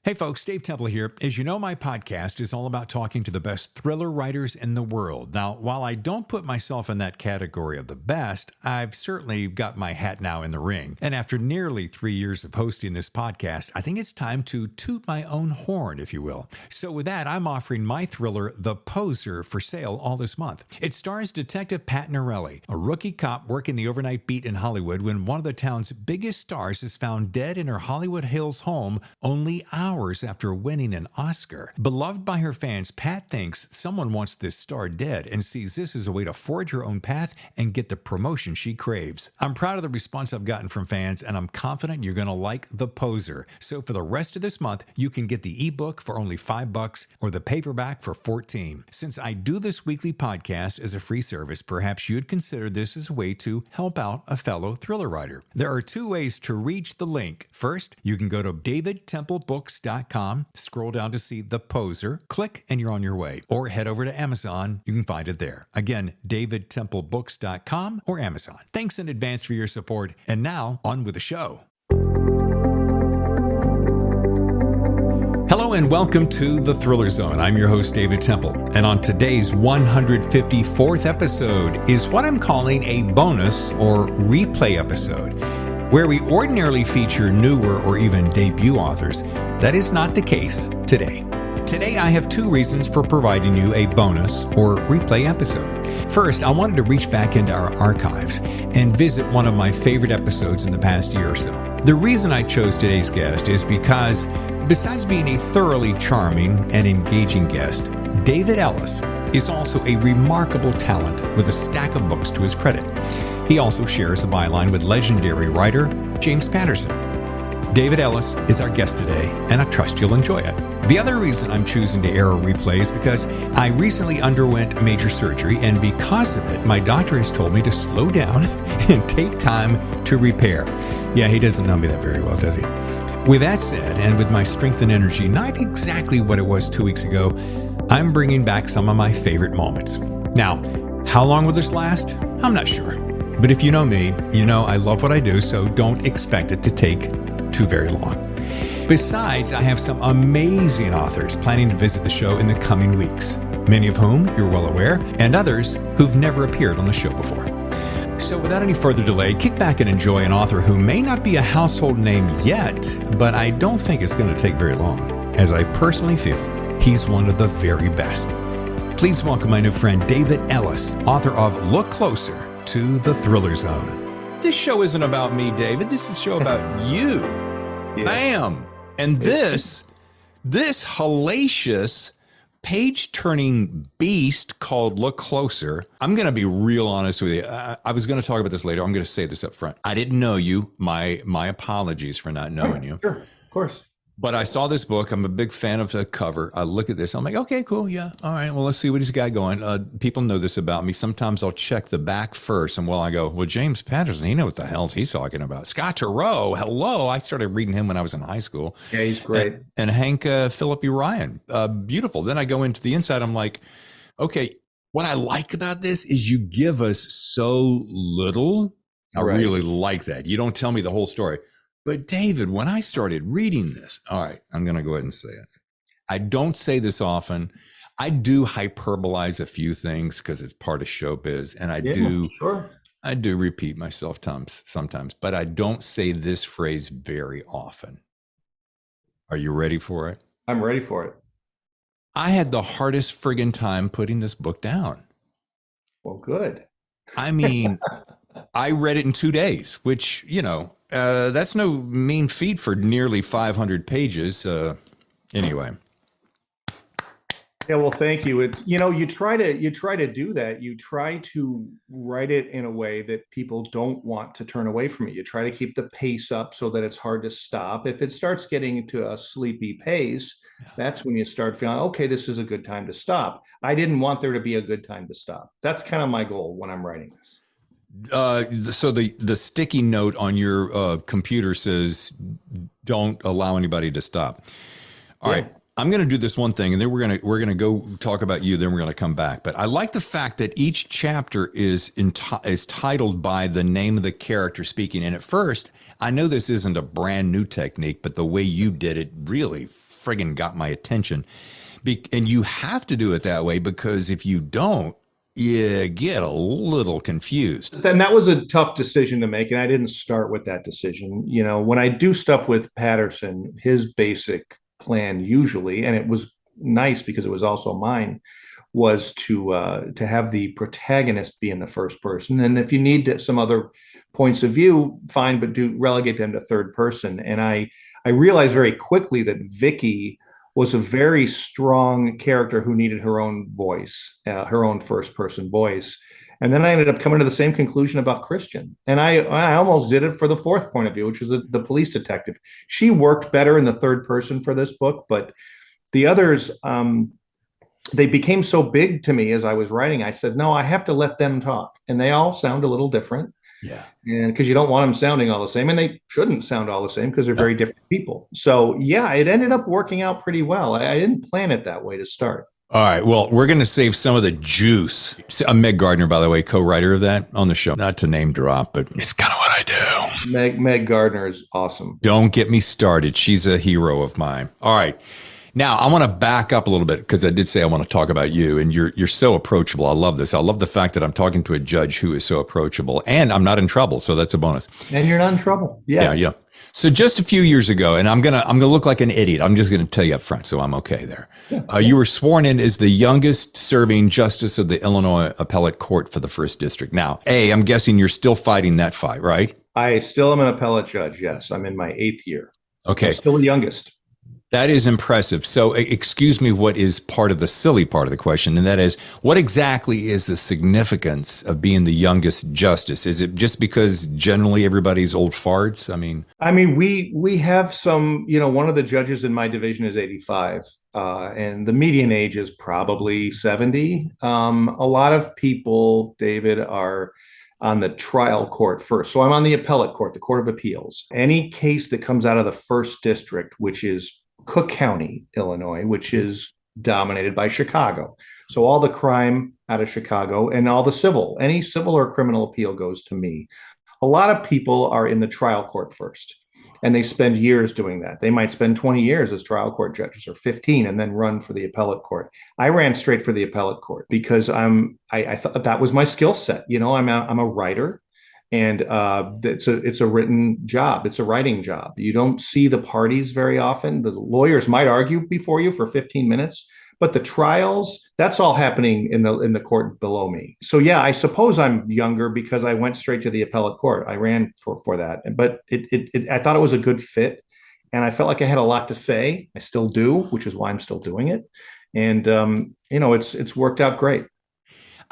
Hey folks, Dave Temple here. As you know, my podcast is all about talking to the best thriller writers in the world. Now, while I don't put myself in that category of the best, I've certainly got my hat now in the ring. And after nearly 3 years of hosting this podcast, I think it's time to toot my own horn, if you will. So with that, I'm offering my thriller, The Poser, for sale all this month. It stars Detective Pat Norelli, a rookie cop working the overnight beat in Hollywood when one of the town's biggest stars is found dead in her Hollywood Hills home only hours after winning an Oscar. Beloved by her fans, Pat thinks someone wants this star dead and sees this as a way to forge her own path and get the promotion she craves. I'm proud of the response I've gotten from fans, and I'm confident you're going to like The Poser. So for the rest of this month, you can get the ebook for only $5 or the paperback for $14. Since I do this weekly podcast as a free service, perhaps you'd consider this as a way to help out a fellow thriller writer. There are two ways to reach the link. First, you can go to davidtemplebooks.com, scroll down to see The Poser, click, and you're on your way. Or head over to Amazon. You can find it there. Again, davidtemplebooks.com or Amazon. Thanks in advance for your support. And now, on with the show. Hello and welcome to The Thriller Zone. I'm your host, David Temple. And on today's 154th episode is what I'm calling a bonus or replay episode, where we ordinarily feature newer or even debut authors. That is not the case today. Today, I have two reasons for providing you a bonus or replay episode. First, I wanted to reach back into our archives and visit one of my favorite episodes in the past year or so. The reason I chose today's guest is because, besides being a thoroughly charming and engaging guest, David Ellis is also a remarkable talent with a stack of books to his credit. He also shares a byline with legendary writer James Patterson. David Ellis is our guest today, and I trust you'll enjoy it. The other reason I'm choosing to air a replay is because I recently underwent major surgery, and because of it, my doctor has told me to slow down and take time to repair. Yeah, he doesn't know me that very well, does he? With that said, and with my strength and energy not exactly what it was 2 weeks ago, I'm bringing back some of my favorite moments. Now, how long will this last? I'm not sure. But if you know me, you know I love what I do, so don't expect it to take too very long. Besides, I have some amazing authors planning to visit the show in the coming weeks, many of whom you're well aware, and others who've never appeared on the show before. So without any further delay, kick back and enjoy an author who may not be a household name yet, but I don't think it's going to take very long, as I personally feel he's one of the very best. Please welcome my new friend David Ellis, author of Look Closer to the Thriller Zone. This show isn't about me, David. This is a show about you. Yeah. Bam! And this hellacious, page-turning beast called Look Closer. I'm going to be real honest with you. I was going to talk about this later. I'm going to say this up front. I didn't know you. My apologies for not knowing you. Sure, of course. But I saw this book. I'm a big fan of the cover. I look at this. I'm like, okay, cool. Yeah. All right. Well, let's see what he's got going. People know this about me. Sometimes I'll check the back first. And I go, well, James Patterson, he knows what the hell he's talking about. Scott Turow, hello. I started reading him when I was in high school. Yeah, he's great. And Hank Philip Ryan, beautiful. Then I go into the inside. I'm like, okay, what I like about this is you give us so little. I really like that. You don't tell me the whole story. But David, when I started reading this, all right, I'm going to go ahead and say it. I don't say this often. I do hyperbolize a few things because it's part of showbiz, and I do repeat myself sometimes, but I don't say this phrase very often. Are you ready for it? I'm ready for it. I had the hardest friggin' time putting this book down. Well, good. I mean, I read it in 2 days, which, that's no mean feat for nearly 500 pages. Anyway. Yeah, well, thank you. You try to do that. You try to write it in a way that people don't want to turn away from it. You try to keep the pace up so that it's hard to stop. If it starts getting to a sleepy pace, that's when you start feeling, okay, this is a good time to stop. I didn't want there to be a good time to stop. That's kind of my goal when I'm writing this. So the sticky note on your computer says, "Don't allow anybody to stop." All right, I'm going to do this one thing, and then we're gonna go talk about you. Then we're going to come back. But I like the fact that each chapter is titled by the name of the character speaking. And at first, I know this isn't a brand new technique, but the way you did it really friggin' got my attention. And you have to do it that way, because if you don't, you get a little confused. Then that was a tough decision to make, and I didn't start with that decision. You know, when I do stuff with Patterson, his basic plan usually, and it was nice because it was also mine, was to have the protagonist be in the first person, and if you need some other points of view, fine, but do relegate them to third person. And I realized very quickly that Vicky was a very strong character who needed her own voice, her own first person voice. And then I ended up coming to the same conclusion about Christian. And I almost did it for the fourth point of view, which was the police detective. She worked better in the third person for this book, but the others, they became so big to me as I was writing. I said, no, I have to let them talk. And they all sound a little different. Yeah. And because you don't want them sounding all the same, and they shouldn't sound all the same because they're very different people. So yeah, it ended up working out pretty well. I didn't plan it that way to start. All right. Well, we're going to save some of the juice. Meg Gardner, by the way, co-writer of that on the show. Not to name drop, but it's kind of what I do. Meg Gardner is awesome. Don't get me started. She's a hero of mine. All right. Now, I want to back up a little bit, because I did say I want to talk about you, and you're so approachable. I love this. I love the fact that I'm talking to a judge who is so approachable, and I'm not in trouble, so that's a bonus. And you're not in trouble. Yeah. Yeah. So just a few years ago, and I'm gonna look like an idiot. I'm just gonna tell you up front, so I'm okay there. You were sworn in as the youngest serving justice of the Illinois Appellate Court for the First District. Now, I'm guessing you're still fighting that fight, right? I still am an appellate judge. Yes, I'm in my 8th year. Okay, I'm still the youngest. That is impressive. So excuse me, what is part of the silly part of the question? And that is, what exactly is the significance of being the youngest justice? Is it just because generally everybody's old farts? I mean, we have some, one of the judges in my division is 85, and the median age is probably 70. A lot of people, David, are on the trial court first. So I'm on the appellate court, the Court of Appeals. Any case that comes out of the first district, which is Cook County, Illinois, which is dominated by Chicago. So all the crime out of Chicago and all the civil, any civil or criminal appeal goes to me. A lot of people are in the trial court first, and they spend years doing that. They might spend 20 years as trial court judges, or 15, and then run for the appellate court. I ran straight for the appellate court because I thought that was my skill set. I'm a writer. And it's a written job. It's a writing job. You don't see the parties very often. The lawyers might argue before you for 15 minutes, but the trials, that's all happening in the court below me. So yeah, I suppose I'm younger because I went straight to the appellate court. I ran for that, but I thought it was a good fit, and I felt like I had a lot to say. I still do, which is why I'm still doing it, and it's worked out great.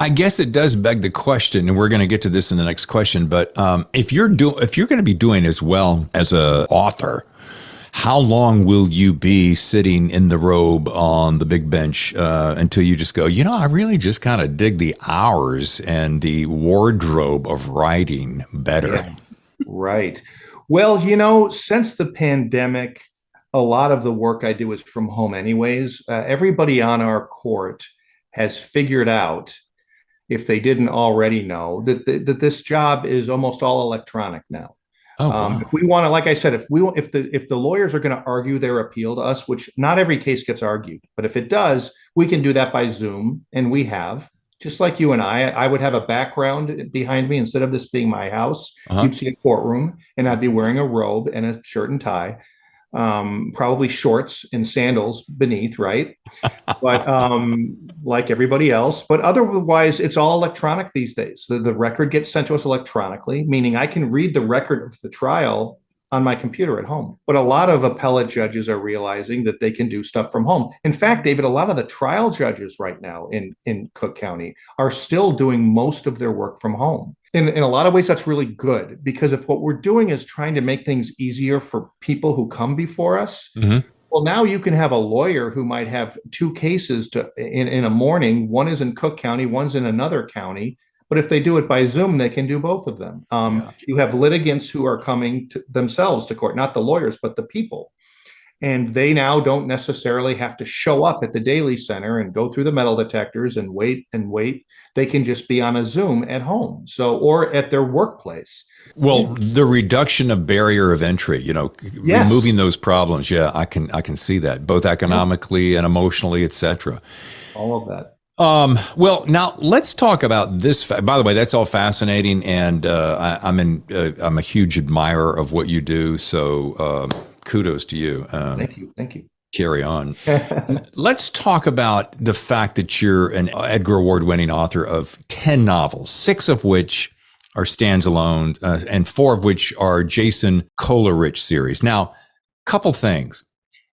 I guess it does beg the question, and we're going to get to this in the next question, but if you're going to be doing as well as an author, how long will you be sitting in the robe on the big bench until you just go, I really just kind of dig the hours and the wardrobe of writing better? Yeah. Right. Well, since the pandemic, a lot of the work I do is from home anyways. Everybody on our court has figured out, if they didn't already know, that this job is almost all electronic now. Oh, wow. If we want to, like I said, if the lawyers are going to argue their appeal to us, which not every case gets argued, but if it does, we can do that by Zoom, and we have. Just like you and I would have a background behind me instead of this being my house. You'd see a courtroom, and I'd be wearing a robe and a shirt and tie. Probably shorts and sandals beneath, right? But like everybody else. But otherwise, it's all electronic these days. The record gets sent to us electronically, meaning I can read the record of the trial on my computer at home. But a lot of appellate judges are realizing that they can do stuff from home. In fact, David, a lot of the trial judges right now in Cook County are still doing most of their work from home. In a lot of ways, that's really good, because if what we're doing is trying to make things easier for people who come before us, well, now you can have a lawyer who might have 2 cases in a morning. One is in Cook County, one's in another county. But if they do it by Zoom, they can do both of them. You have litigants who are coming themselves to court, not the lawyers, but the people. And they now don't necessarily have to show up at the Daily Center and go through the metal detectors and wait and wait. They can just be on a Zoom at home, so, or at their workplace. Well, the reduction of barrier of entry, Yes. removing those problems. Yeah, I can see that both economically and emotionally, etc. All of that. Well, now let's talk about this. By the way, that's all fascinating, and I'm a huge admirer of what you do. So kudos to you. Thank you. Thank you. Carry on. Let's talk about the fact that you're an Edgar Award-winning author of 10 novels, 6 of which are standalone, and 4 of which are Jason Coleridge series. Now, couple things.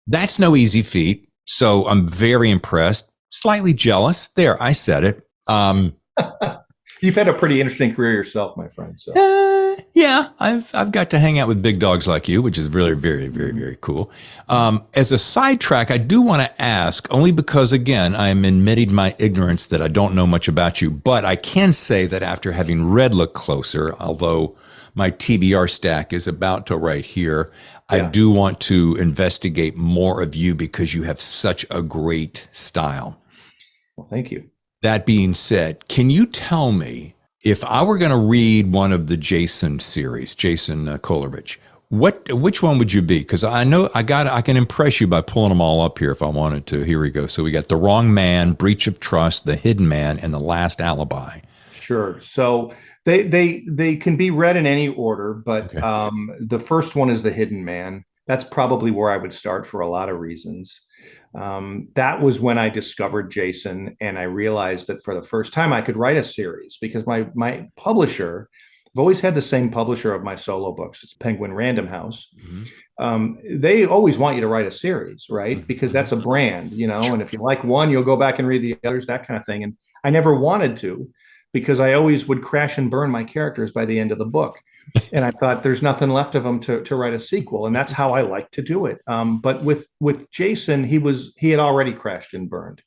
That's no easy feat, so I'm very impressed. Slightly jealous. There, I said it. You've had a pretty interesting career yourself, my friend. So. Yeah, I've got to hang out with big dogs like you, which is really very, very, very cool. As a sidetrack, I do want to ask, only because, again, I'm admitting my ignorance that I don't know much about you, but I can say that after having read Look Closer, although my TBR stack is about to right here, I do want to investigate more of you because you have such a great style. Well, thank you. That being said, can you tell me, if I were going to read one of the Jason series, Jason Coleridge, which one would you be? Because I know I can impress you by pulling them all up here if I wanted to. Here we go. So we got The Wrong Man, Breach of Trust, The Hidden Man, and The Last Alibi. Sure. So they can be read in any order, but Okay. The first one is The Hidden Man. That's probably where I would start for a lot of reasons. That was when I discovered Jason, and I realized that for the first time I could write a series, because my publisher, I've always had the same publisher of my solo books. It's Penguin Random House. They always want you to write a series, right? Because that's a brand, and if you like one, you'll go back and read the others, that kind of thing. And I never wanted to, because I always would crash and burn my characters by the end of the book. And I thought there's nothing left of them to write a sequel, and that's how I like to do it. But with Jason, he had already crashed and burned,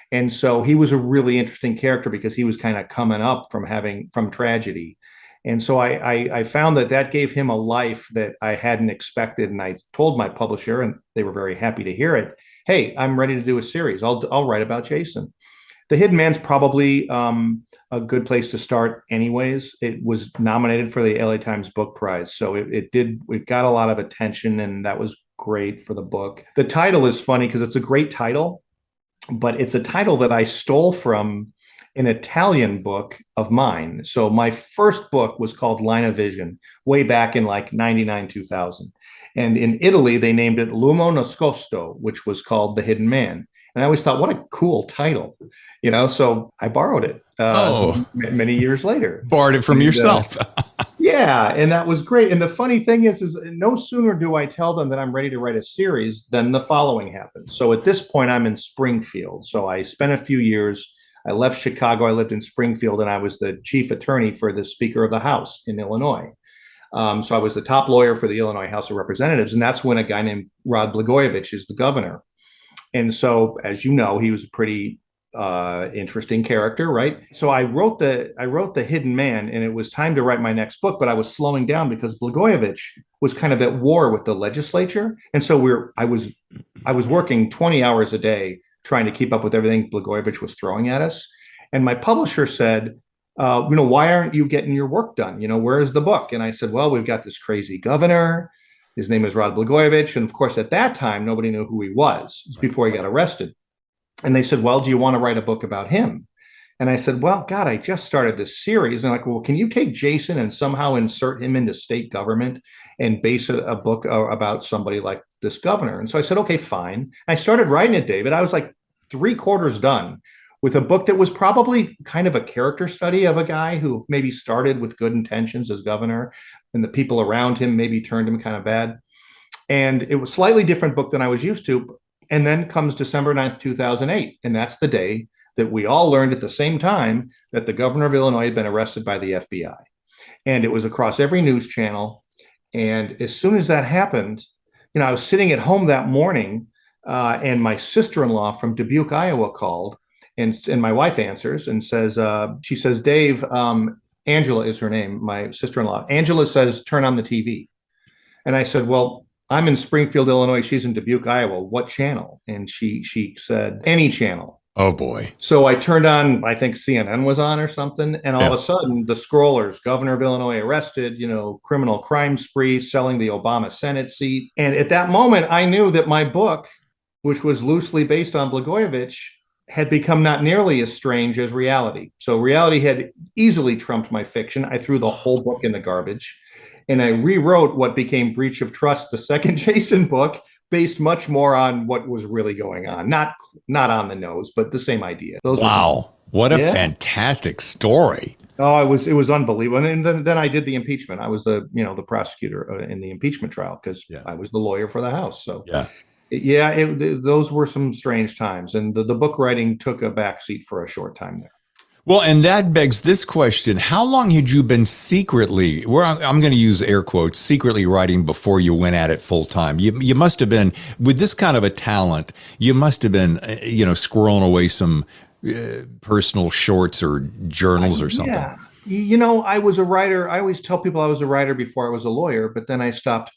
and so he was a really interesting character because he was kind of coming up from tragedy, and so I found that gave him a life that I hadn't expected, and I told my publisher, and they were very happy to hear it. Hey, I'm ready to do a series. I'll write about Jason. The Hidden Man's probably a good place to start anyways. It was nominated for the LA Times Book Prize, so it got a lot of attention, and that was great for the book. The title is funny because it's a great title, but it's a title that I stole from an Italian book of mine. So my first book was called Line of Vision, way back in like 99, 2000. And in Italy, they named it L'uomo nascosto, which was called The Hidden Man. And I always thought, what a cool title, so I borrowed it many years later. Borrowed it from yourself. Yeah, and that was great. And the funny thing is no sooner do I tell them that I'm ready to write a series than the following happens. So at this point, I'm in Springfield. So I spent a few years. I left Chicago. I lived in Springfield, and I was the chief attorney for the Speaker of the House in Illinois. So I was the top lawyer for the Illinois House of Representatives. And that's when a guy named Rod Blagojevich is the governor. And so, as you know, he was a pretty interesting character, right? So I wrote the Hidden Man, and it was time to write my next book, but I was slowing down because Blagojevich was kind of at war with the legislature, and so I was working 20 hours a day trying to keep up with everything Blagojevich was throwing at us. And my publisher said, why aren't you getting your work done? Where's the book? And I said, well, we've got this crazy governor. His name is Rod Blagojevich. And of course, at that time, nobody knew who he was. It was before he got arrested. And they said, well, do you want to write a book about him? And I said, well, God, I just started this series. And like, well, can you take Jason and somehow insert him into state government and base a book about somebody like this governor? And so I said, okay, fine. I started writing it, David. I was like 3/4 done with a book that was probably kind of a character study of a guy who maybe started with good intentions as governor, and the people around him maybe turned him kind of bad. And it was a slightly different book than I was used to. And then comes December 9th, 2008. And that's the day that we all learned at the same time that the governor of Illinois had been arrested by the FBI. And it was across every news channel. And as soon as that happened, I was sitting at home that morning, and my sister-in-law from Dubuque, Iowa called, and my wife answers and says, she says, Dave, Angela is her name, my sister-in-law. Angela says, turn on the TV. And I said, well, I'm in Springfield, Illinois. She's in Dubuque, Iowa. What channel? And she said, any channel. Oh boy. So I turned on, I think CNN was on or something, and all Yeah. of a sudden the scrollers, governor of Illinois arrested, criminal crime spree, selling the Obama Senate seat. And at that moment, I knew that my book, which was loosely based on Blagojevich, had become not nearly as strange as reality. So reality had easily trumped my fiction. I threw the whole book in the garbage. And I rewrote what became Breach of Trust, the second Jason book, based much more on what was really going on. Not on the nose, but the same idea. Wow. What a fantastic story. Oh, it was unbelievable. And then I did the impeachment. I was the prosecutor in the impeachment trial because I was the lawyer for the House. So those were some strange times. And the book writing took a backseat for a short time there. Well, and that begs this question. How long had you been secretly, I'm going to use air quotes, secretly writing before you went at it full time? You must have been, with this kind of a talent, you must have been, squirreling away some personal shorts or journals or something. Yeah. I was a writer. I always tell people I was a writer before I was a lawyer, but then I stopped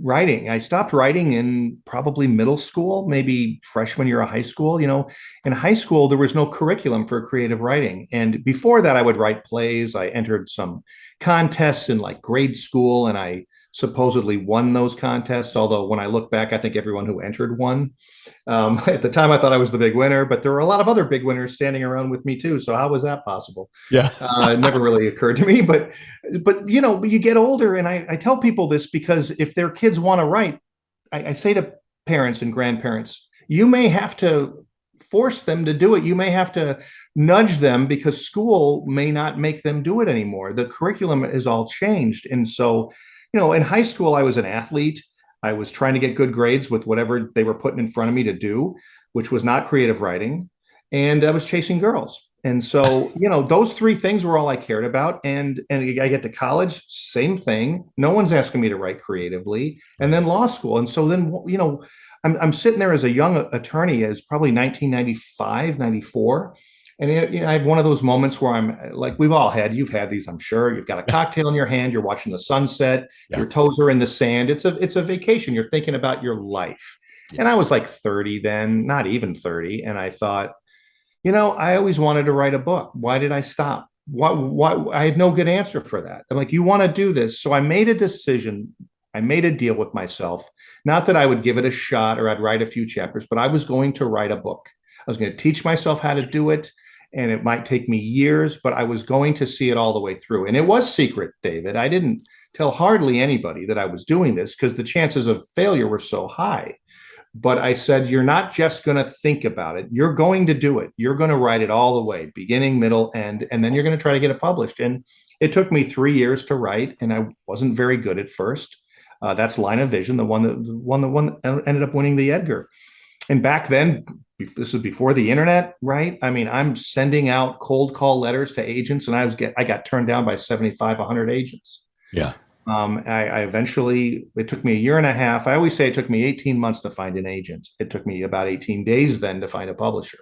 writing. I stopped writing in probably middle school, maybe freshman year of high school. In high school, there was no curriculum for creative writing. And before that, I would write plays. I entered some contests in like grade school, and I supposedly won those contests. Although when I look back, I think everyone who entered won. At the time, I thought I was the big winner, but there were a lot of other big winners standing around with me too. So how was that possible? Yeah, it never really occurred to me. But you get older, and I tell people this because if their kids want to write, I say to parents and grandparents, you may have to force them to do it. You may have to nudge them because school may not make them do it anymore. The curriculum is all changed, and so. In high school, I was an athlete. I was trying to get good grades with whatever they were putting in front of me to do, which was not creative writing. And I was chasing girls. And so, those three things were all I cared about. And I get to college, same thing. No one's asking me to write creatively. And then law school. And so then, I'm sitting there as a young attorney as probably 1995, 94. And I have one of those moments where I'm like, we've all had, you've had these, I'm sure. You've got a cocktail in your hand, you're watching the sunset, your toes are in the sand. It's a vacation. You're thinking about your life. And I was like 30 then, not even 30. And I thought, I always wanted to write a book. Why did I stop? Why? I had no good answer for that. I'm like, you want to do this. So I made a decision. I made a deal with myself. Not that I would give it a shot or I'd write a few chapters, but I was going to write a book. I was going to teach myself how to do it. And it might take me years, but I was going to see it all the way through. And it was secret, David. I didn't tell hardly anybody that I was doing this because the chances of failure were so high. But I said, you're not just going to think about it. You're going to do it. You're going to write it all the way, beginning, middle, end, and then you're going to try to get it published. And it took me 3 years to write, and I wasn't very good at first. That's Line of Vision, the one that ended up winning the Edgar. And back then, this is before the internet, right? I mean, I'm sending out cold call letters to agents, and I got turned down by 75, 100 agents. Yeah. I eventually, it took me a year and a half. I always say it took me 18 months to find an agent. It took me about 18 days then to find a publisher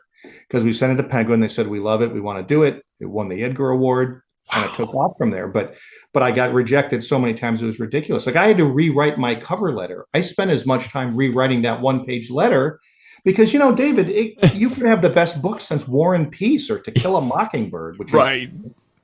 because we sent it to Penguin. They said, we love it. We want to do it. It won the Edgar Award. And it took off from there. But I got rejected so many times, it was ridiculous. Like I had to rewrite my cover letter. I spent as much time rewriting that one-page letter because, David, you could have the best book since War and Peace or To Kill a Mockingbird, which right.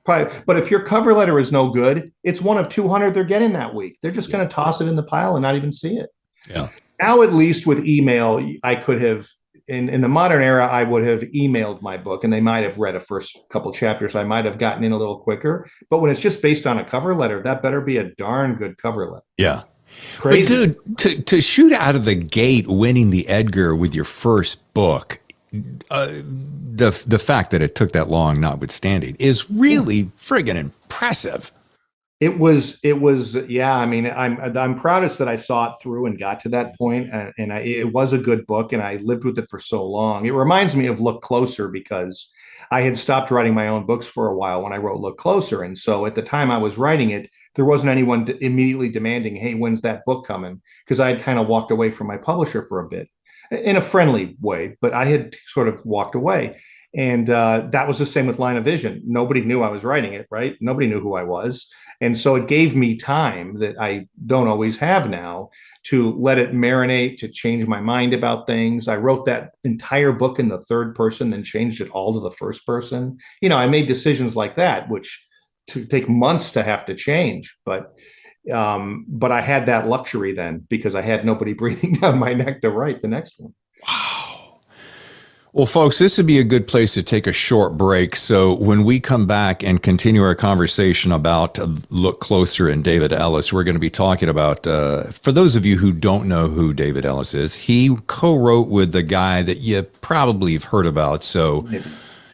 Probably, but if your cover letter is no good, it's one of 200 they're getting that week. They're just going to toss it in the pile and not even see it. Yeah. Now, at least with email, I could have, in the modern era, I would have emailed my book and they might have read a first couple chapters. I might have gotten in a little quicker. But when it's just based on a cover letter, that better be a darn good cover letter. Yeah. Crazy. But dude, to shoot out of the gate winning the Edgar with your first book, the fact that it took that long, notwithstanding, is really friggin' impressive. It was, yeah. I mean, I'm proudest that I saw it through and got to that point, and it was a good book, and I lived with it for so long. It reminds me of Look Closer because I had stopped writing my own books for a while when I wrote Look Closer, and so at the time I was writing it, there wasn't anyone immediately demanding, "Hey, when's that book coming?" Because I had kind of walked away from my publisher for a bit, in a friendly way, but I had sort of walked away. And that was the same with Line of Vision. Nobody knew I was writing it, right? Nobody knew who I was. And so it gave me time that I don't always have now to let it marinate, to change my mind about things. I wrote that entire book in the third person, then changed it all to the first person. I made decisions like that, which to take months to have to change. But I had that luxury then because I had nobody breathing down my neck to write the next one. Wow. Well, folks, this would be a good place to take a short break. So when we come back and continue our conversation about Look Closer and David Ellis, we're going to be talking about, for those of you who don't know who David Ellis is, he co-wrote with the guy that you probably have heard about. So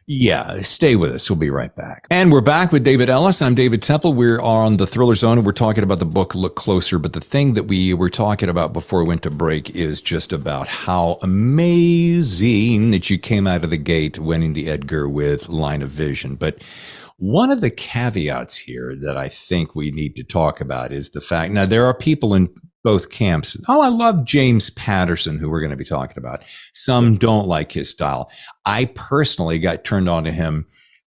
yeah, stay with us. We'll be right back. And we're back with David Ellis. I'm David Temple. We're on the Thriller Zone, and we're talking about the book Look Closer. But the thing that we were talking about before we went to break is just about how amazing that you came out of the gate winning the Edgar with Line of Vision. But one of the caveats here that I think we need to talk about is the fact, now there are people in both camps. Oh, I love James Patterson, who we're going to be talking about. Some don't like his style. I personally got turned on to him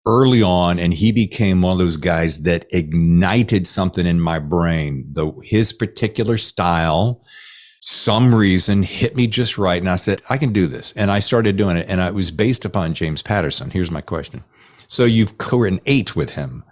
early on, and he became one of those guys that ignited something in my brain. His particular style, some reason, hit me just right. And I said, I can do this. And I started doing it. And it was based upon James Patterson. Here's my question. So you've co-written 8 with him,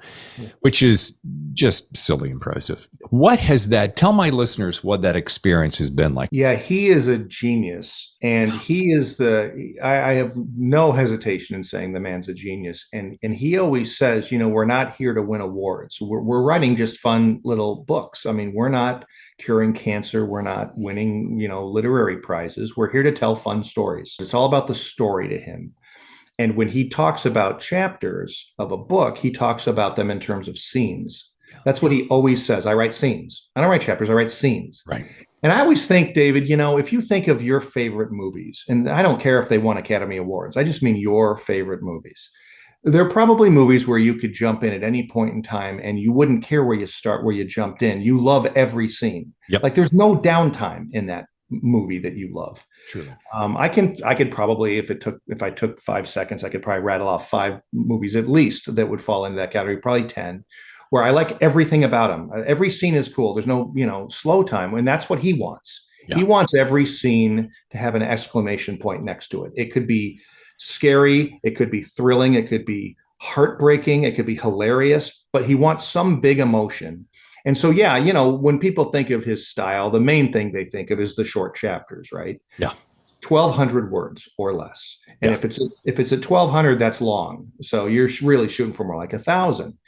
which is just silly impressive. What has that, tell my listeners what that experience has been like. Yeah, he is a genius. And he is I have no hesitation in saying the man's a genius. And he always says, we're not here to win awards. We're writing just fun little books. I mean, we're not curing cancer. We're not winning, literary prizes. We're here to tell fun stories. It's all about the story to him. And when he talks about chapters of a book, he talks about them in terms of scenes. That's what he always says. I write scenes. I don't write chapters. I write scenes. Right. And I always think, David, if you think of your favorite movies, and I don't care if they won Academy Awards, I just mean your favorite movies. There are probably movies where you could jump in at any point in time and you wouldn't care where you start, where you jumped in. You love every scene. Yep. Like there's no downtime in that movie that you love. True. I could probably, if I took 5 seconds, I could probably rattle off 5 movies at least that would fall into that category, probably 10, where I like everything about them. Every scene is cool. There's no, slow time. And that's what he wants. Yeah. He wants every scene to have an exclamation point next to it. It could be scary. It could be thrilling. It could be heartbreaking. It could be hilarious, but he wants some big emotion. And so, yeah, when people think of his style, the main thing they think of is the short chapters, right? Yeah. 1,200 words or less. And if it's at 1,200, that's long. So you're really shooting for more like 1,000.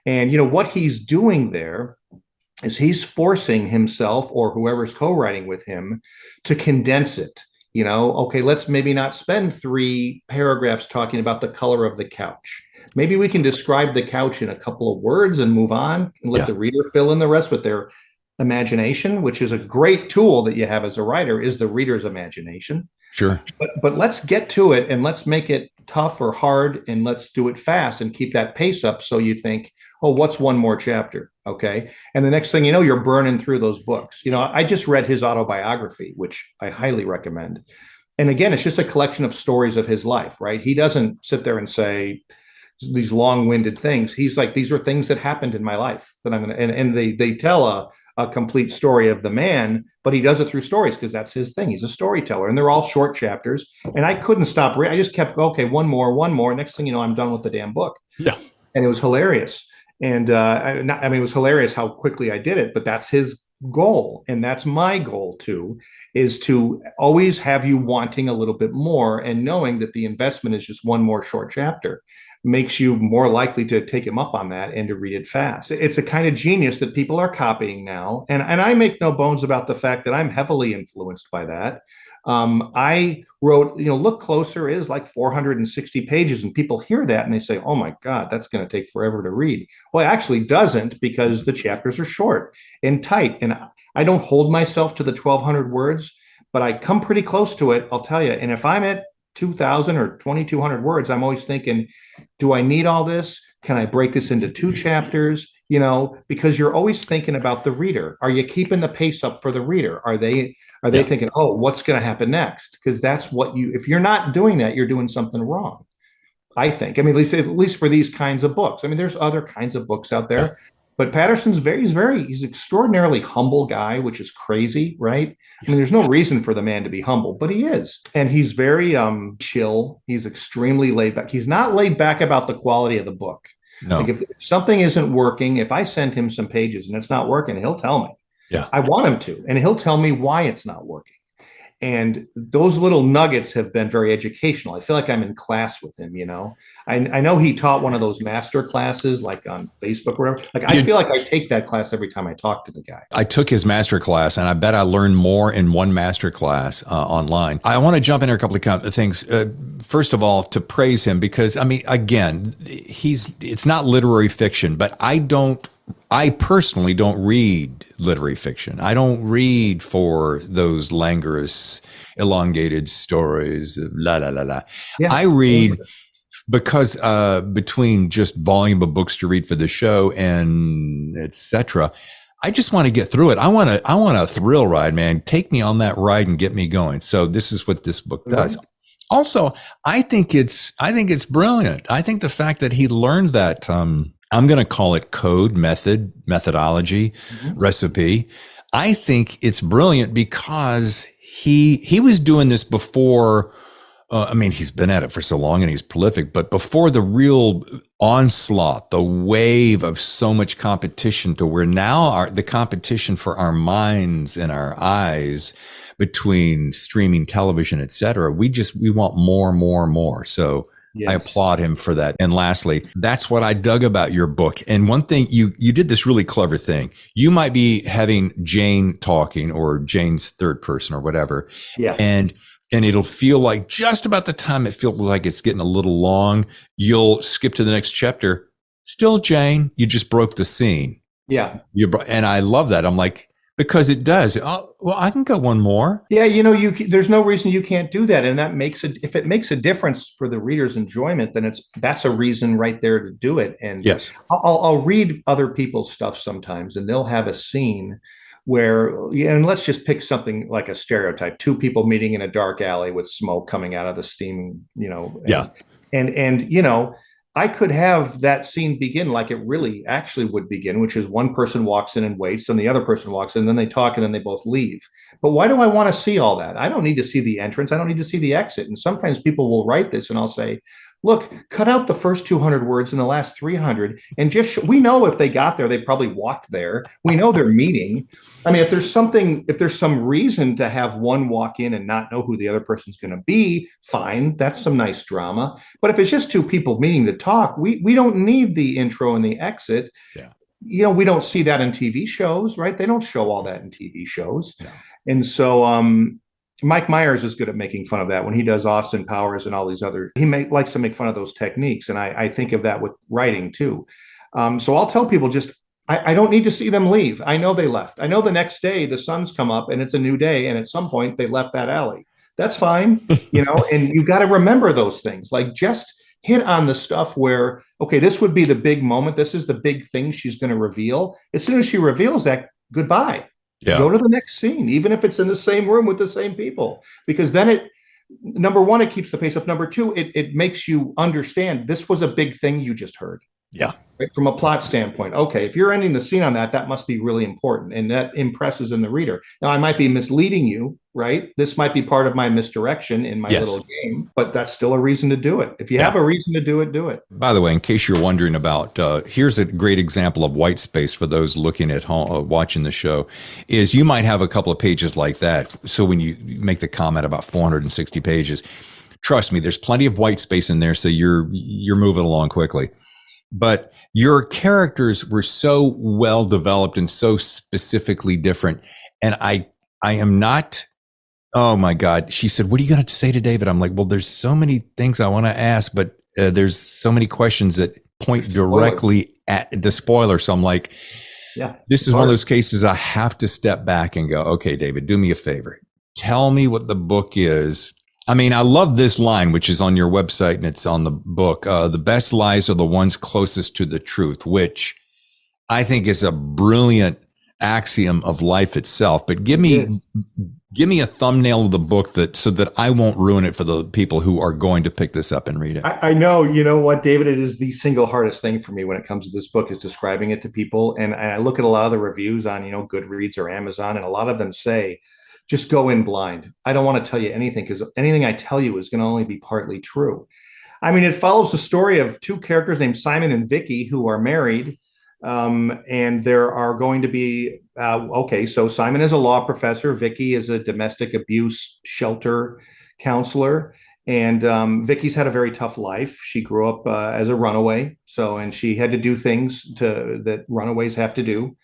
And, what he's doing there is he's forcing himself or whoever's co-writing with him to condense it. Okay, let's maybe not spend 3 paragraphs talking about the color of the couch. Maybe we can describe the couch in a couple of words and move on and let the reader fill in the rest with their imagination, which is a great tool that you have as a writer, is the reader's imagination. Sure. But let's get to it and let's make it tough or hard and let's do it fast and keep that pace up so you think, oh, what's one more chapter? Okay. And the next thing you know, you're burning through those books. I just read his autobiography, which I highly recommend. And again, it's just a collection of stories of his life, right? He doesn't sit there and say these long-winded things. He's like, these are things that happened in my life that I'm going to, and they tell a complete story of the man, but he does it through stories because that's his thing. He's a storyteller, and they're all short chapters. And I couldn't stop reading. I just kept, okay, one more. Next thing you know, I'm done with the damn book. Yeah. And it was hilarious. And it was hilarious how quickly I did it, but that's his goal. And that's my goal too, is to always have you wanting a little bit more and knowing that the investment is just one more short chapter makes you more likely to take him up on that and to read it fast. It's a kind of genius that people are copying now. And I make no bones about the fact that I'm heavily influenced by that. I wrote, Look Closer is like 460 pages, and people hear that and they say, oh my God, that's going to take forever to read. Well, it actually doesn't, because the chapters are short and tight. And I don't hold myself to the 1,200 words, but I come pretty close to it, I'll tell you. And if I'm at 2,000 or 2,200 words, I'm always thinking, do I need all this? Can I break this into 2 chapters? Because you're always thinking about the reader. Are you keeping the pace up for the reader? Are they thinking, oh, what's going to happen next? Because that's what if you're not doing that, you're doing something wrong. I think. I mean, at least for these kinds of books. I mean, there's other kinds of books out Yeah. there, but he's extraordinarily humble guy, which is crazy, right? I Yeah. mean, there's no reason for the man to be humble, but he is. And he's very chill. He's extremely laid back. He's not laid back about the quality of the book. Like No. if something isn't working, if I send him some pages and it's not working, he'll tell me. Yeah. I want him to, and he'll tell me why it's not working. And those little nuggets have been very educational. I feel like I'm in class with him, you know. I know he taught one of those master classes like on Facebook or whatever. Like I feel like I take that class every time I talk to the guy. I took his master class, and I bet I learned more in one master class online. I want to jump in here a couple of things. First of all, to praise him, because I mean, again, it's not literary fiction, but I personally don't read literary fiction. I don't read for those languorous, elongated stories. La la la la. Yeah. I read because between just volume of books to read for the show and etc. I just want to get through it. I want a thrill ride, man. Take me on that ride and get me going. So this is what this book does. Right. Also, I think it's brilliant. I think the fact that he learned that I'm going to call it code, methodology, recipe. I think it's brilliant because he was doing this before. I mean, he's been at it for so long and he's prolific, but before the real onslaught, the wave of so much competition to where now the competition for our minds and our eyes between streaming television, et cetera, we want more, more, more. So yes. I applaud him for that. And lastly, that's what I dug about your book. And one thing, you did this really clever thing. You might be having Jane talking or Jane's third person or whatever. Yeah. And it'll feel like just about the time it feels like it's getting a little long, you'll skip to the next chapter. Still Jane, you just broke the scene. Yeah. And I love that. I'm like, because it does. Oh, well, I can go one more. Yeah, you know, there's no reason you can't do that, and that if it makes a difference for the reader's enjoyment, then that's a reason right there to do it. And yes, I'll read other people's stuff sometimes, and they'll have a scene where, and let's just pick something like a stereotype: two people meeting in a dark alley with smoke coming out of the steam, you know. And you know, I could have that scene begin like it really actually would begin, which is one person walks in and waits, and the other person walks in, and then they talk, and then they both leave. But why do I want to see all that? I don't need to see the entrance. I don't need to see the exit. And sometimes people will write this, and I'll say, look, cut out the first 200 words and the last 300, and just we know if they got there, they probably walked there. We know they're meeting. I mean, if there's some reason to have one walk in and not know who the other person's going to be, fine. That's some nice drama. But if it's just two people meeting to talk, we don't need the intro and the exit. Yeah. You know, we don't see that in TV shows, right? They don't show all that in TV shows. Yeah. And so Mike Myers is good at making fun of that when he does Austin Powers and all these other. Likes to make fun of those techniques, and I think of that with writing too. So I'll tell people just I don't need to see them leave. I know they left. I know the next day the sun's come up and it's a new day, and at some point they left that alley. That's fine, you know. And you got to remember those things. Like just hit on the stuff where okay, this would be the big moment. This is the big thing she's going to reveal. As soon as she reveals that, goodbye. Yeah. Go to the next scene, even if it's in the same room with the same people, because then number one, it keeps the pace up. Number two, it makes you understand this was a big thing you just heard. Yeah. Right? From a plot standpoint. Okay, if you're ending the scene on that must be really important. And that impresses in the reader. Now, I might be misleading you, right? This might be part of my misdirection in my little game, but that's still a reason to do it. If you have a reason to do it, do it. By the way, in case you're wondering about, here's a great example of white space for those looking at home, watching the show, is you might have a couple of pages like that. So when you make the comment about 460 pages, trust me, there's plenty of white space in there. So you're moving along quickly. But your characters were so well developed and so specifically different. And I am not, oh my God. She said, what are you going to say to David? I'm like, well, there's so many things I want to ask, but there's so many questions that point directly at the spoiler. So I'm like, this is one of those cases I have to step back and go, okay, David, do me a favor. Tell me what the book is. I mean, I love this line, which is on your website and it's on the book. The best lies are the ones closest to the truth, which I think is a brilliant axiom of life itself. But give me Give me a thumbnail of the book so that I won't ruin it for the people who are going to pick this up and read it. I know, you know what, David, it is the single hardest thing for me when it comes to this book is describing it to people. And I look at a lot of the reviews on, Goodreads or Amazon, and a lot of them say, just go in blind. I don't want to tell you anything because anything I tell you is going to only be partly true. I mean, it follows the story of two characters named Simon and Vicky who are married. And there are going to be, so Simon is a law professor. Vicky is a domestic abuse shelter counselor. And Vicky's had a very tough life. She grew up as a runaway. And she had to do things that runaways have to do.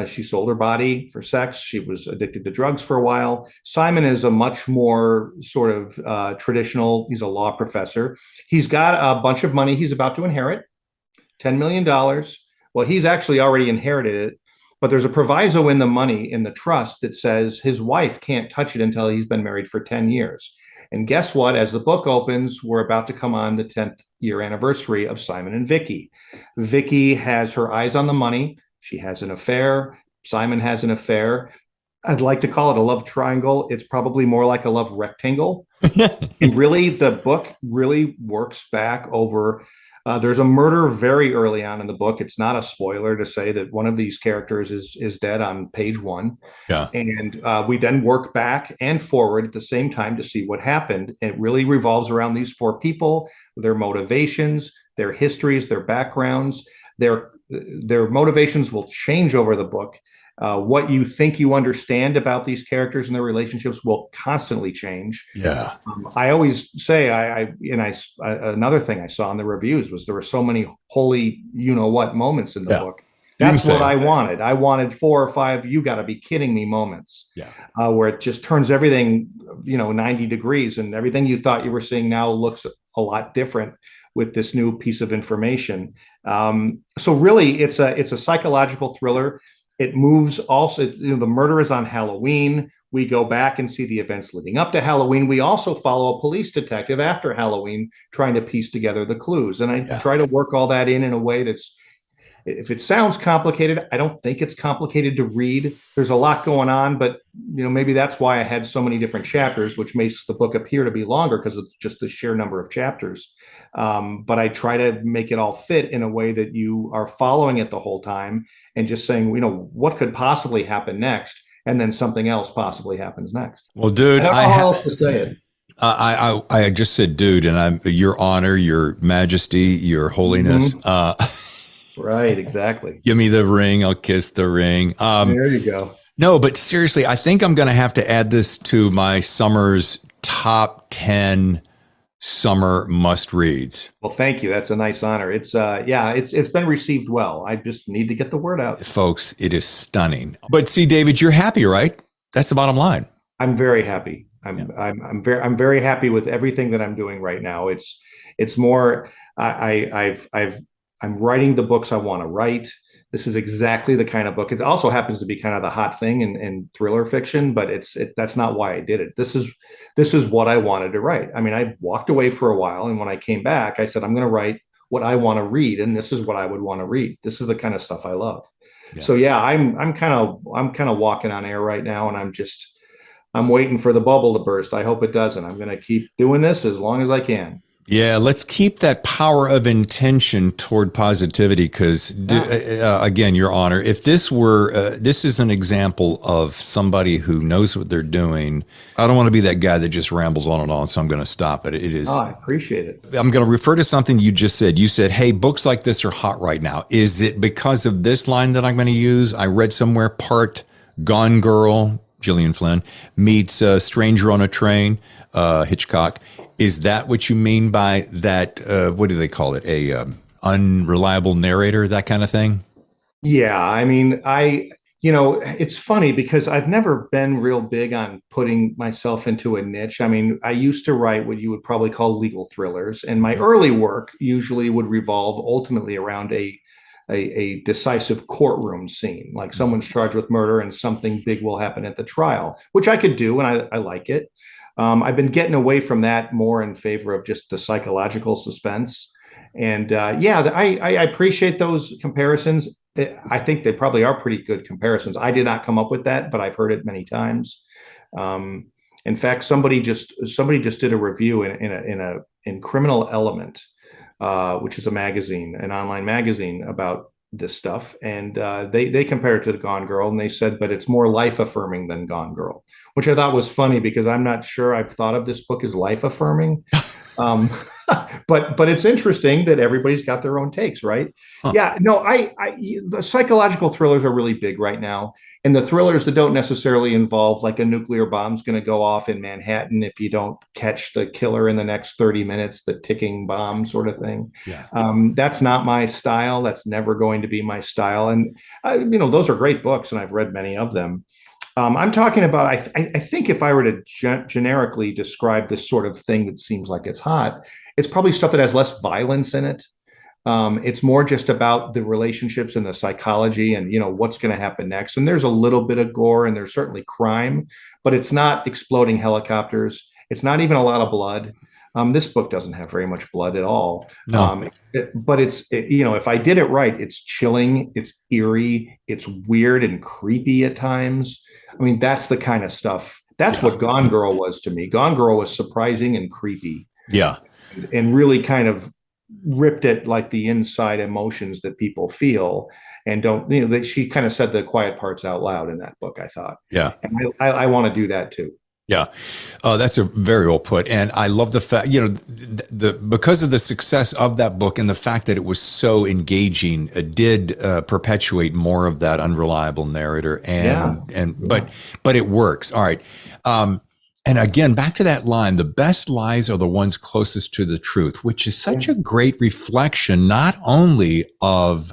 She sold her body for sex. She was addicted to drugs for a while. Simon is a much more sort of traditional, he's a law professor. He's got a bunch of money he's about to inherit, $10 million. Well, he's actually already inherited it, but there's a proviso in the money in the trust that says his wife can't touch it until he's been married for 10 years. And guess what? As the book opens, we're about to come on the 10th year anniversary of Simon and Vicky. Vicky has her eyes on the money. She has an affair. Simon has an affair. I'd like to call it a love triangle. It's probably more like a love rectangle. And really, the book really works back over. There's a murder very early on in the book. It's not a spoiler to say that one of these characters is dead on page 1. Yeah. And we then work back and forward at the same time to see what happened. And it really revolves around these 4 people, their motivations, their histories, their backgrounds. Their motivations will change over the book. What you think you understand about these characters and their relationships will constantly change. Yeah. I always say, another thing I saw in the reviews was there were so many holy, what moments in the book. That's what I wanted. I wanted 4 or 5, you got to be kidding me moments. Yeah. Where it just turns everything, 90 degrees, and everything you thought you were seeing now looks a lot different with this new piece of information. So really, it's a psychological thriller. It moves also, the murder is on Halloween. We go back and see the events leading up to Halloween. We also follow a police detective after Halloween trying to piece together the clues. And I try to work all that in a way that's, if it sounds complicated, I don't think it's complicated to read. There's a lot going on, but maybe that's why I had so many different chapters, which makes the book appear to be longer because it's just the sheer number of chapters. But I try to make it all fit in a way that you are following it the whole time and just saying, what could possibly happen next? And then something else possibly happens next. Well, dude, I don't know how else to say it. I just said, dude, and I'm your honor, your majesty, your holiness. Right, exactly. Give me the ring. I'll kiss the ring. There you go. No, but seriously, I think I'm going to have to add this to my summer's top 10 summer must reads. Well, thank you. That's a nice honor. It's been received well. I just need to get the word out. Folks, it is stunning. But see, David, you're happy, right? That's the bottom line. I'm very happy. I'm very happy with everything that I'm doing right now. It's more I'm writing the books I want to write. This is exactly the kind of book. It also happens to be kind of the hot thing in thriller fiction, but that's not why I did it. This is what I wanted to write. I mean, I walked away for a while, and when I came back, I said, I'm going to write what I want to read, and this is what I would want to read. This is the kind of stuff I love. Yeah. So yeah, I'm kind of walking on air right now, and I'm waiting for the bubble to burst. I hope it doesn't. I'm going to keep doing this as long as I can. Yeah, let's keep that power of intention toward positivity because, again, your honor, if this is an example of somebody who knows what they're doing, I don't want to be that guy that just rambles on and on, so I'm going to stop it. It is. Oh, I appreciate it. I'm going to refer to something you just said. You said, hey, books like this are hot right now. Is it because of this line that I'm going to use? I read somewhere part Gone Girl, Gillian Flynn, meets Stranger on a Train, Hitchcock. Is that what you mean by that? What do they call it? A unreliable narrator, that kind of thing? Yeah. I mean, it's funny because I've never been real big on putting myself into a niche. I mean, I used to write what you would probably call legal thrillers, and my early work usually would revolve ultimately around a decisive courtroom scene, like someone's charged with murder and something big will happen at the trial, which I could do, and I like it. I've been getting away from that more in favor of just the psychological suspense. And I appreciate those comparisons. I think they probably are pretty good comparisons. I did not come up with that, but I've heard it many times. In fact, somebody just did a review in Criminal Element, which is a magazine, an online magazine about this stuff, and they compared it to Gone Girl, and they said, but it's more life affirming than Gone Girl, which I thought was funny because I'm not sure I've thought of this book as life affirming. Um, but it's interesting that everybody's got their own takes, right? Huh. Yeah, no, the psychological thrillers are really big right now, and the thrillers that don't necessarily involve like a nuclear bomb's going to go off in Manhattan if you don't catch the killer in the next 30 minutes, the ticking bomb sort of thing. Yeah. That's not my style. That's never going to be my style. And those are great books, and I've read many of them. I'm talking about, I think if I were to generically describe this sort of thing that seems like it's hot, it's probably stuff that has less violence in it. It's more just about the relationships and the psychology and, what's going to happen next. And there's a little bit of gore and there's certainly crime, but it's not exploding helicopters. It's not even a lot of blood. This book doesn't have very much blood at all. No. But if I did it right, it's chilling, it's eerie, it's weird and creepy at times. I mean, that's the kind of stuff. That's what Gone Girl was to me. Gone Girl was surprising and creepy. Yeah. And really kind of ripped at like the inside emotions that people feel and don't, she kind of said the quiet parts out loud in that book, I thought. Yeah. And I want to do that too. Yeah, that's a very well put, and I love the fact because of the success of that book and the fact that it was so engaging, it did perpetuate more of that unreliable narrator, but it works. All right, and again, back to that line: the best lies are the ones closest to the truth, which is such a great reflection, not only of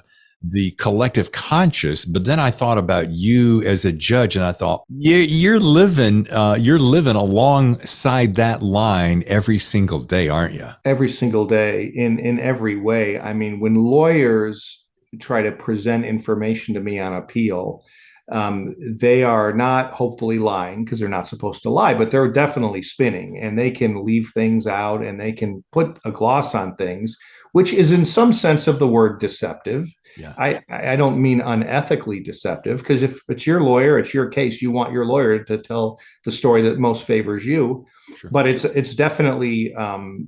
the collective conscious, but then I thought about you as a judge, and I thought you're living alongside that line every single day, aren't you? Every single day, in every way. I mean, when lawyers try to present information to me on appeal, they are not hopefully lying because they're not supposed to lie, but they're definitely spinning, and they can leave things out and they can put a gloss on things, which is in some sense of the word deceptive. Yeah. I don't mean unethically deceptive, because if it's your lawyer, it's your case, you want your lawyer to tell the story that most favors you. Sure. But it's definitely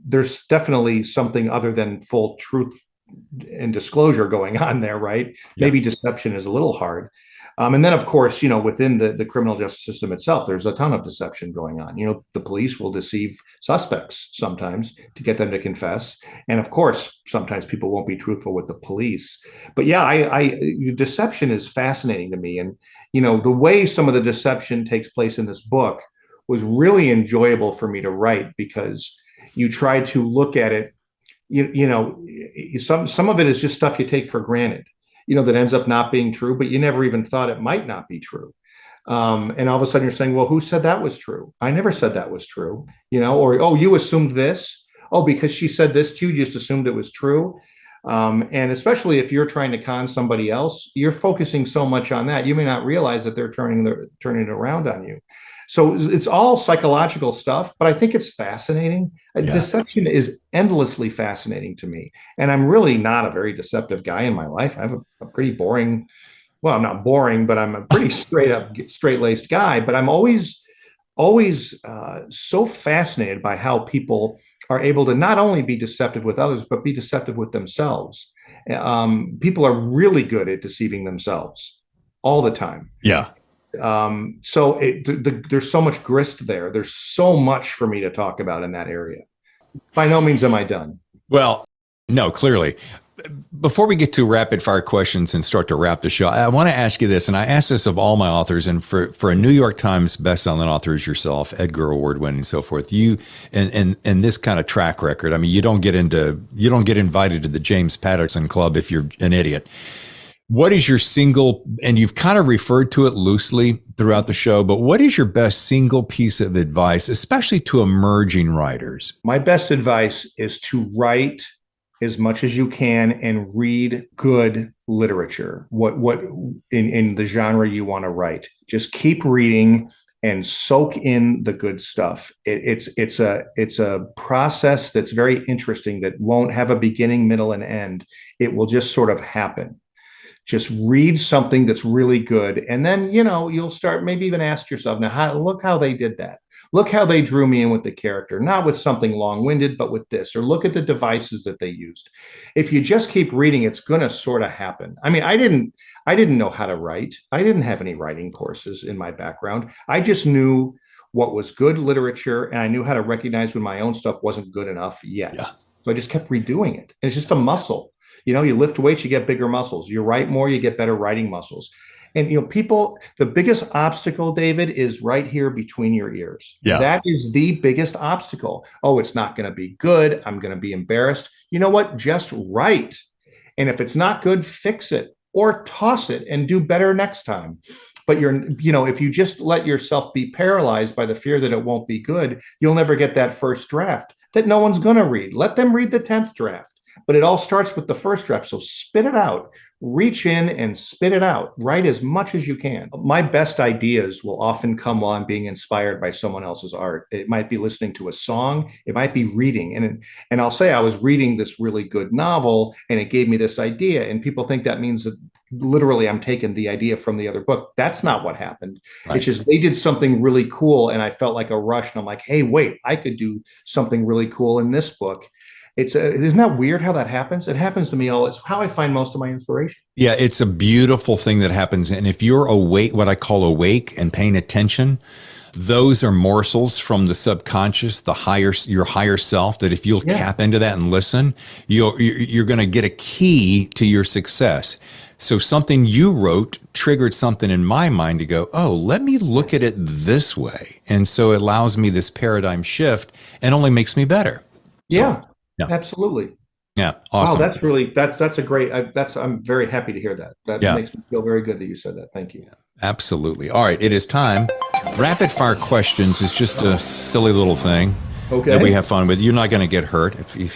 there's definitely something other than full truth and disclosure going on there, right? Yeah. Maybe deception is a little hard. And then, of course, within the criminal justice system itself, there's a ton of deception going on. The police will deceive suspects sometimes to get them to confess. And of course, sometimes people won't be truthful with the police. But yeah, deception is fascinating to me. And, the way some of the deception takes place in this book was really enjoyable for me to write, because you try to look at it, some of it is just stuff you take for granted, that ends up not being true, but you never even thought it might not be true. And all of a sudden you're saying, well, who said that was true? I never said that was true, or, oh, you assumed this. Oh, because she said this too, you just assumed it was true. And especially if you're trying to con somebody else, you're focusing so much on that. You may not realize that they're turning it around on you. So it's all psychological stuff, but I think it's fascinating. Yeah. Deception is endlessly fascinating to me. And I'm really not a very deceptive guy in my life. I have a pretty boring, well, I'm not boring, but I'm a pretty straight-laced guy. But I'm always so fascinated by how people are able to not only be deceptive with others, but be deceptive with themselves. People are really good at deceiving themselves all the time. Yeah. So there's so much grist there. There's so much for me to talk about in that area. By no means am I done. Well, no, clearly. Before we get to rapid fire questions and start to wrap the show, I want to ask you this, and I ask this of all my authors, and for a New York Times bestselling author as yourself, Edgar Award winning and so forth, you and this kind of track record, I mean, you don't get invited to the James Patterson Club if you're an idiot. What is your single, and you've kind of referred to it loosely throughout the show, but what is your best single piece of advice, especially to emerging writers? My best advice is to write as much as you can and read good literature. What in the genre you want to write. Just keep reading and soak in the good stuff. It's a process that's very interesting, that won't have a beginning, middle, and end. It will just sort of happen. Just read something that's really good. And then, you'll start maybe even ask yourself, now, look how they did that. Look how they drew me in with the character, not with something long-winded, but with this, or look at the devices that they used. If you just keep reading, it's going to sort of happen. I mean, I didn't know how to write. I didn't have any writing courses in my background. I just knew what was good literature, and I knew how to recognize when my own stuff wasn't good enough yet. Yeah. So I just kept redoing it. And it's just a muscle. You lift weights, you get bigger muscles. You write more, you get better writing muscles. And people, the biggest obstacle, David, is right here between your ears. Yeah. That is the biggest obstacle. Oh, it's not going to be good. I'm going to be embarrassed. You know what? Just write. And if it's not good, fix it or toss it and do better next time. But if you just let yourself be paralyzed by the fear that it won't be good, you'll never get that first draft that no one's going to read. Let them read the 10th draft. But it all starts with the first draft. So spit it out, reach in and spit it out. Write as much as you can. My best ideas will often come while I'm being inspired by someone else's art. It might be listening to a song. It might be reading. And I'll say I was reading this really good novel and it gave me this idea. And people think that means that literally I'm taking the idea from the other book. That's not what happened. Right. It's just they did something really cool and I felt like a rush. And I'm like, hey, wait, I could do something really cool in this book. Isn't that weird how that happens? It happens to me all. It's how I find most of my inspiration. Yeah, it's a beautiful thing that happens. And if you're awake, what I call awake and paying attention, those are morsels from the subconscious, your higher self, that if you'll tap into that and listen, you're going to get a key to your success. So something you wrote triggered something in my mind to go, oh, let me look at it this way. And so it allows me this paradigm shift and only makes me better. So, yeah, absolutely. Yeah. Awesome. Wow, that's a great, I'm very happy to hear that. That makes me feel very good that you said that. Thank you. Yeah, absolutely. All right. It is time. Rapid fire questions is just a silly little thing that we have fun with. You're not going to get hurt. If you've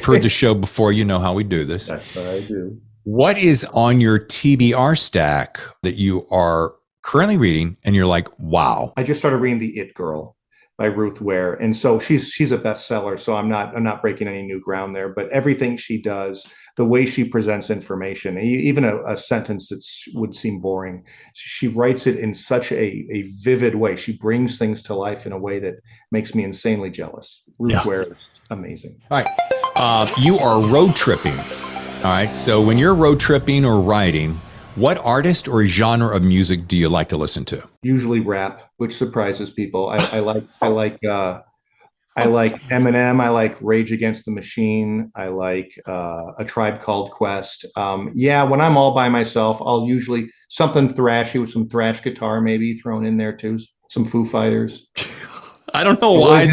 heard the show before, you know how we do this. That's what I do. What is on your TBR stack that you are currently reading and you're like, wow? I just started reading The It Girl by Ruth Ware. And so she's a bestseller. So I'm not breaking any new ground there, but everything she does, the way she presents information, even a sentence that would seem boring, she writes it in such a vivid way. She brings things to life in a way that makes me insanely jealous. Ruth Ware is amazing. All right. You are road tripping. All right. So when you're road tripping or riding, what artist or genre of music do you like to listen to? Usually rap, which surprises people. I like Eminem. I like Rage Against the Machine. I like A Tribe Called Quest. When I'm all by myself, I'll usually something thrashy with some thrash guitar maybe thrown in there too. Some Foo Fighters. I don't know why.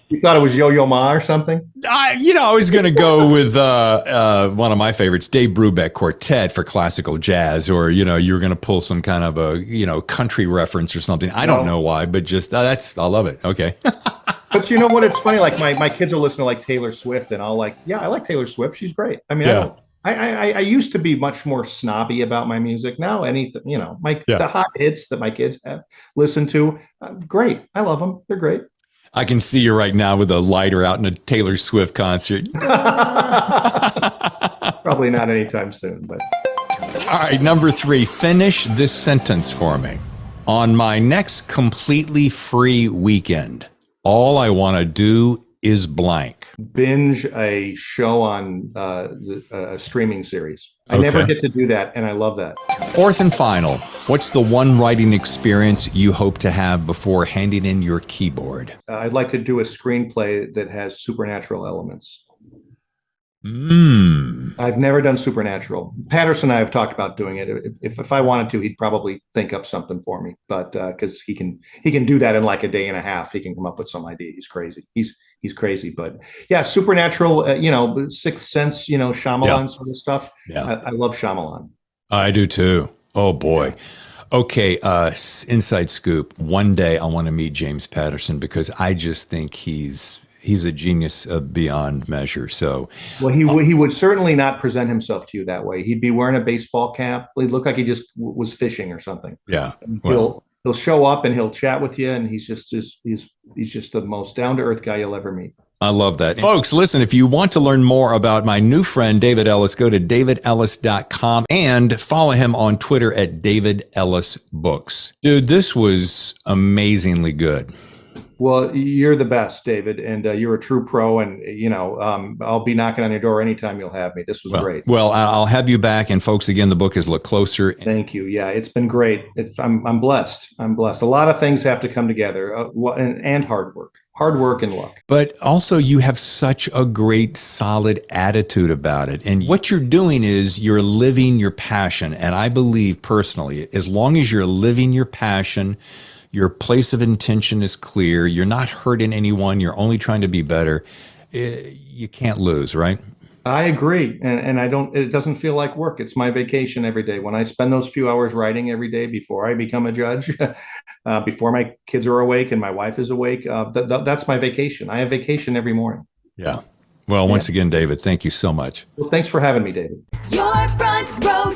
You thought it was Yo-Yo Ma or something? I was going to go with one of my favorites, Dave Brubeck Quartet for classical jazz, or, you were going to pull some kind of a, country reference or something. I don't know why, but just I love it. Okay. But you know what? It's funny. Like my kids will listen to like Taylor Swift and I'll like, I like Taylor Swift. She's great. I mean, I used to be much more snobby about my music. Now anything, the hot hits that my kids have listened to, great. I love them. They're great. I can see you right now with a lighter out in a Taylor Swift concert. Probably not anytime soon, but. All right, number 3, finish this sentence for me. On my next completely free weekend, all I want to do is blank. Binge a show on a streaming series. I never get to do that, and I love that. 4th and final, what's the one writing experience you hope to have before handing in your keyboard? I'd like to do a screenplay that has supernatural elements. I've never done supernatural. Patterson and I have talked about doing it. If I wanted to, he'd probably think up something for me. But because he can do that in like a day and a half. He can come up with some idea. He's crazy. He's crazy. But yeah, supernatural. Sixth Sense. Shyamalan sort of stuff. Yeah, I love Shyamalan. I do too. Oh boy. Okay. Inside scoop. One day I want to meet James Patterson because I just think he's a genius beyond measure. So, well, he would certainly not present himself to you that way. He'd be wearing a baseball cap. He'd look like he just was fishing or something. Yeah, he'll show up and he'll chat with you, and he's just the most down to earth guy you'll ever meet. I love that. Folks, listen, if you want to learn more about my new friend, David Ellis, go to davidellis.com and follow him on Twitter at David Ellis Books. Dude, this was amazingly good. Well, you're the best, David, and you're a true pro. And I'll be knocking on your door anytime you'll have me. This was great. Well, I'll have you back. And folks, again, the book is Look Closer. Thank you. Yeah, it's been great. I'm blessed. I'm blessed. A lot of things have to come together, and hard work and luck. But also, you have such a great, solid attitude about it. And what you're doing is you're living your passion. And I believe personally, as long as you're living your passion, your place of intention is clear, you're not hurting anyone, you're only trying to be better, you can't lose, right? I agree. And it doesn't feel like work. It's my vacation every day. When I spend those few hours writing every day before I become a judge, before my kids are awake and my wife is awake, that's my vacation. I have vacation every morning. Yeah. Well, once again, David, thank you so much. Well, thanks for having me, David. Your front row